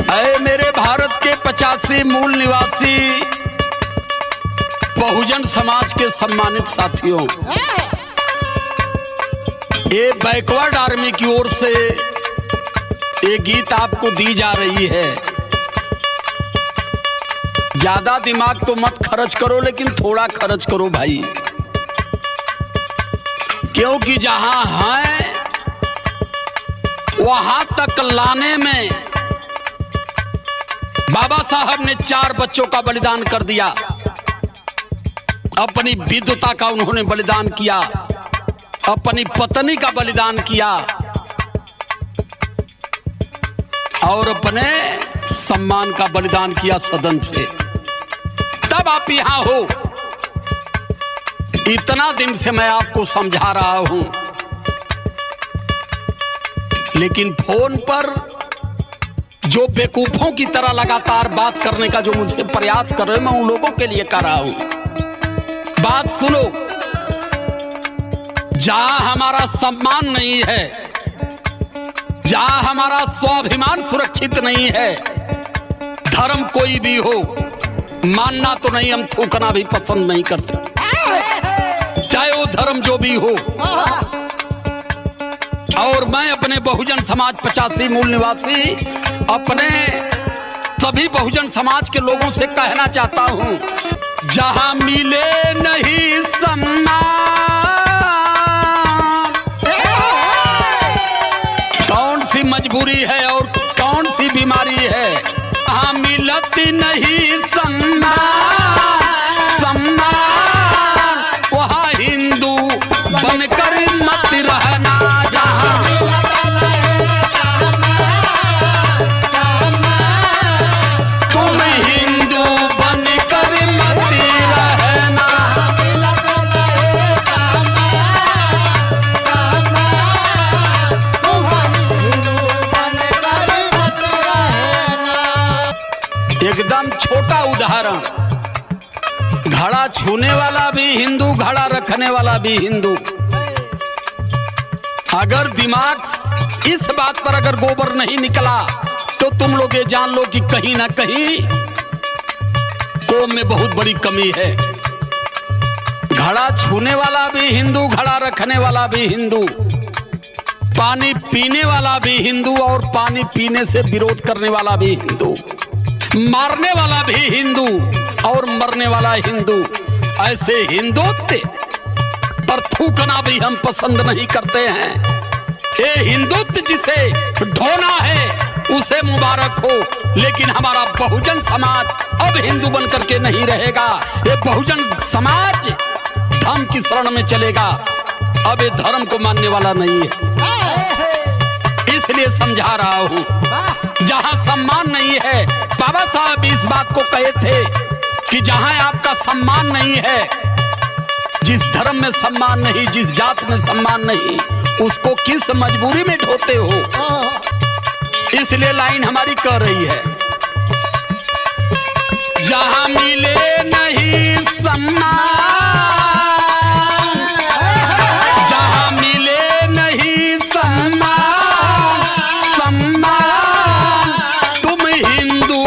अरे मेरे भारत के 85 मूल निवासी बहुजन समाज के सम्मानित साथियों, ये बैकवर्ड आर्मी की ओर से ये गीत आपको दी जा रही है। ज्यादा दिमाग तो मत खर्च करो, लेकिन थोड़ा खर्च करो भाई, क्योंकि जहां है वहां तक लाने में बाबा साहब ने 4 बच्चों का बलिदान कर दिया। अपनी विधुता का उन्होंने बलिदान किया, अपनी पत्नी का बलिदान किया और अपने सम्मान का बलिदान किया सदन से। तब आप यहां हो। इतना दिन से मैं आपको समझा रहा हूं, लेकिन फोन पर जो बेवकूफों की तरह लगातार बात करने का जो मुझसे प्रयास कर रहे हैं, मैं उन लोगों के लिए कर रहा हूं। बात सुनो, जहां हमारा सम्मान नहीं है, जहां हमारा स्वाभिमान सुरक्षित नहीं है, धर्म कोई भी हो, मानना तो नहीं, हम थूकना भी पसंद नहीं करते, चाहे वो धर्म जो भी हो। और मैं अपने बहुजन समाज 85 मूल निवासी अपने सभी बहुजन समाज के लोगों से कहना चाहता हूं, जहां मिले नहीं सम्मान, कौन सी मजबूरी है और कौन सी बीमारी है, जहां मिलती नहीं सम्मान, सम्मान वहां हिंदू बनकर मत रहना। एकदम छोटा उदाहरण, घड़ा छूने वाला भी हिंदू, घड़ा रखने वाला भी हिंदू। अगर दिमाग इस बात पर अगर गोबर नहीं निकला तो तुम लोग ये जान लो कि कहीं ना कहीं कौम में बहुत बड़ी कमी है। घड़ा छूने वाला भी हिंदू, घड़ा रखने वाला भी हिंदू, पानी पीने वाला भी हिंदू और पानी पीने से विरोध करने वाला भी हिंदू, मारने वाला भी हिंदू और मरने वाला हिंदू। ऐसे हिंदुत्व पर थूकना भी हम पसंद नहीं करते हैं। ये हिंदुत्व जिसे ढोना है उसे मुबारक हो, लेकिन हमारा बहुजन समाज अब हिंदू बनकर के नहीं रहेगा। ये बहुजन समाज धर्म की शरण में चलेगा, अब ये धर्म को मानने वाला नहीं है। इसलिए समझा रहा हूं, जहां सम्मान नहीं है, बाबा साहब इस बात को कहे थे कि जहां आपका सम्मान नहीं है, जिस धर्म में सम्मान नहीं, जिस जात में सम्मान नहीं, उसको किस मजबूरी में ढोते हो। इसलिए लाइन हमारी कह रही है, जहां मिले नहीं सम्मान, जहां मिले नहीं सम्मान, सम्मान तुम हिंदू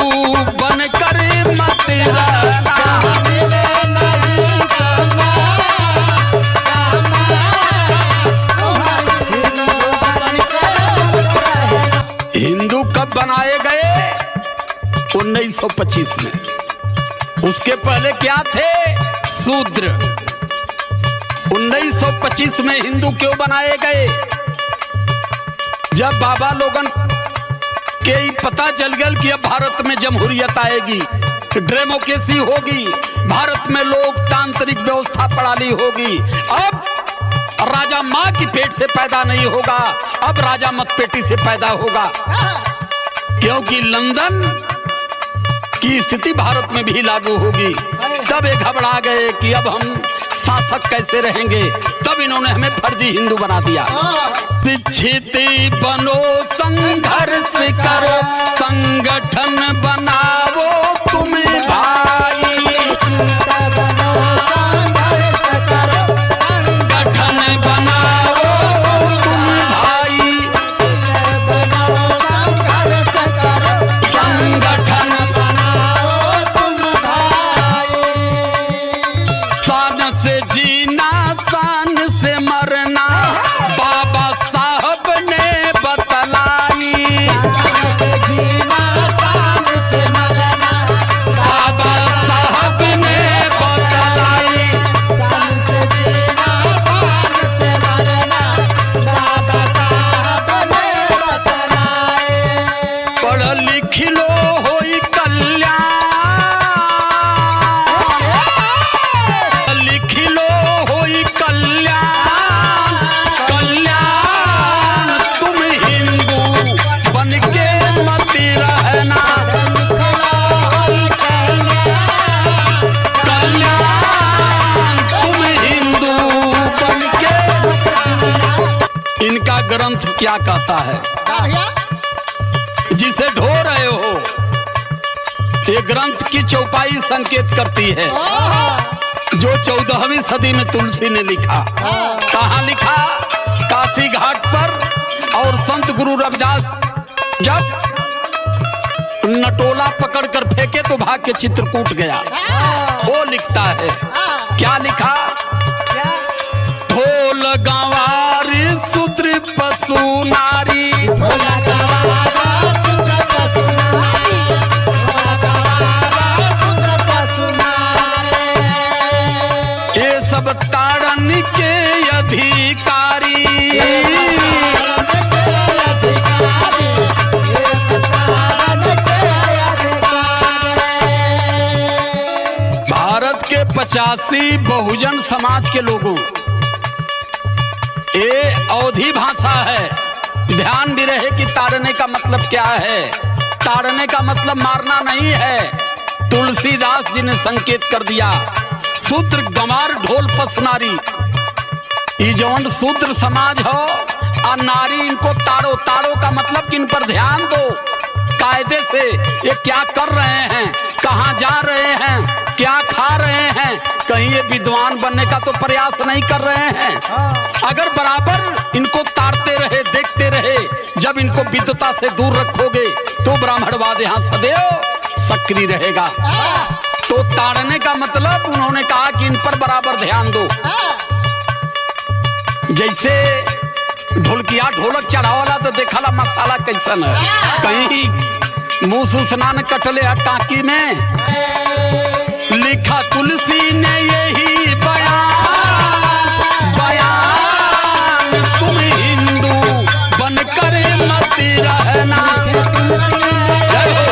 बनकर मत रहना। हिंदू कब बनाए गए? 1925 में। उसके पहले क्या थे? शूद्र। 1925 में हिंदू क्यों बनाए गए? जब बाबा लोगन के पता चल गया कि अब भारत में जमहूरियत आएगी, डेमोक्रेसी होगी, भारत में लोकतांत्रिक व्यवस्था प्रणाली होगी, अब राजा माँ की पेट से पैदा नहीं होगा, अब राजा मतपेटी से पैदा होगा। क्योंकि लंदन की स्थिति भारत में भी लागू होगी। तब ये घबरा गए कि अब हम शासक कैसे रहेंगे, तब इन्होंने हमें फर्जी हिंदू बना दिया। शिक्षित बनो, संघर्ष करो, संगठन बनाओ तुम भाई, संगठन बनाओ तुम भाई, संघर्ष लिख लो होई कल्याण, लिख लो होई कल्याण, कल्याण तुम हिंदू बन के मत रहना, कल्याण तुम हिंदू बन के। इनका ग्रंथ क्या कहता है जिसे ढो रहे हो? ये ग्रंथ की चौपाई संकेत करती है जो 14वीं सदी में तुलसी ने लिखा। कहाँ लिखा? काशी घाट पर। और संत गुरु रविदास जब नटोला पकड़कर फेंके तो भाग के चित्रकूट गया। वो लिखता है, क्या लिखा? ढोल गंवारी शूद्र पशु नारी, ये सब ताड़न के अधिकारी, भारत के 85 बहुजन समाज के लोगों, ये अवधी भाषा है। ध्यान भी रहे कि ताड़ने का मतलब क्या है। ताड़ने का मतलब मारना नहीं है। तुलसीदास जी ने संकेत कर दिया, शूद्र गंवार ढोल पसनारी। ये जौन शूद्र समाज हो और नारी, इनको ताड़ो। ताड़ो का मतलब कि इन पर ध्यान दो कायदे से। ये क्या कर रहे हैं, कहाँ जा रहे हैं, क्या खा रहे हैं, कहीं ये विद्वान बनने का तो प्रयास नहीं कर रहे हैं। अगर बराबर इनको ताड़ते रहे, देखते रहे, जब इनको विद्वता से दूर रखोगे तो ब्राह्मणवाद यहाँ सदैव सक्रिय रहेगा। तो ताड़ने का मतलब उन्होंने कहा कि इन पर बराबर ध्यान दो। जैसे ढोलकिया ढोलक चढ़ावाला तो देखला मसाला कैसन है, कहीं मुंह सुसना न कटले टाकी में। लिखा तुलसी ने यही बयान, बयान तुम हिंदू बनकर मत रहना। जय हो।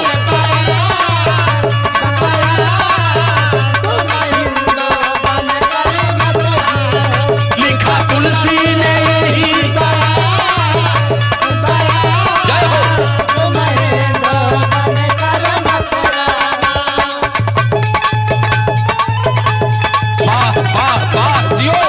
लिखा तुलसी ने यही, जय हो। वाह वाह वाह जियो।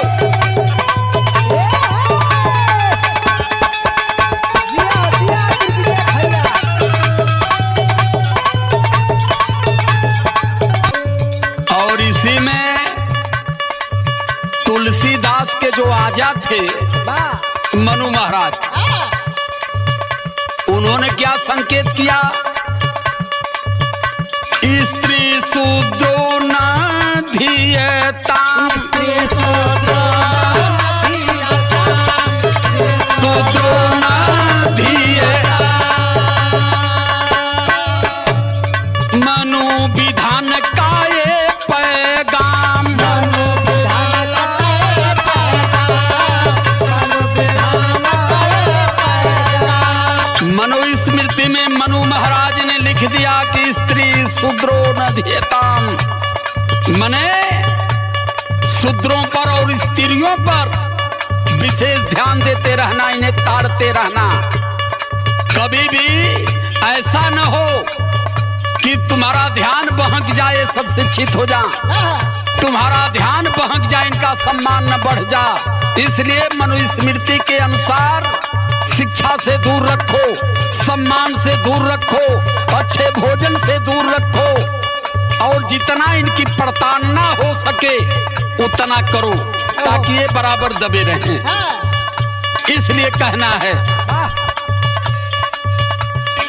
और इसी में तुलसीदास के जो आजा थे मनु महाराज, उन्होंने क्या संकेत किया? स्त्री शूद्रो न धियताम, शूद्रो न धियताम, मनु विधान का ये पैगाम, मनुस्मृति में मनु महाराज ने लिख दिया कि स्त्री शूद्रो न धियताम, मने शूद्रों पर और स्त्रियों पर विशेष ध्यान देते रहना, इन्हें ताड़ते रहना। कभी भी ऐसा न हो कि तुम्हारा ध्यान बहक जाए, सब शिक्षित हो जा, तुम्हारा ध्यान बहक जाए, इनका सम्मान न बढ़ जा। इसलिए मनुस्मृति के अनुसार शिक्षा से दूर रखो, सम्मान से दूर रखो, अच्छे भोजन से दूर रखो, और जितना इनकी प्रताड़ना हो सके उतना करो ताकि ये बराबर दबे रहें। इसलिए कहना है,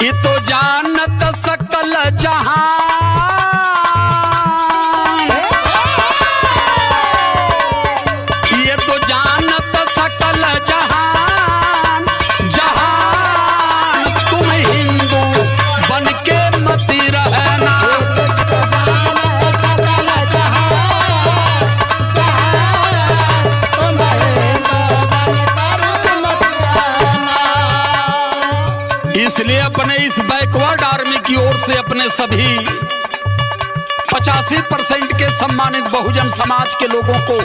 ये तो जानत सकल जहान, ये तो जानत सकल जहान, जहान तुम हिंदू बन के मत रहना। इसलिए अपने इस बैकवर्ड आर्मी की ओर से अपने सभी 85% के सम्मानित बहुजन समाज के लोगों को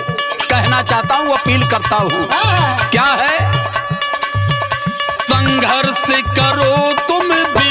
कहना चाहता हूं, अपील करता हूं। क्या है? संघर्ष करो तुम भी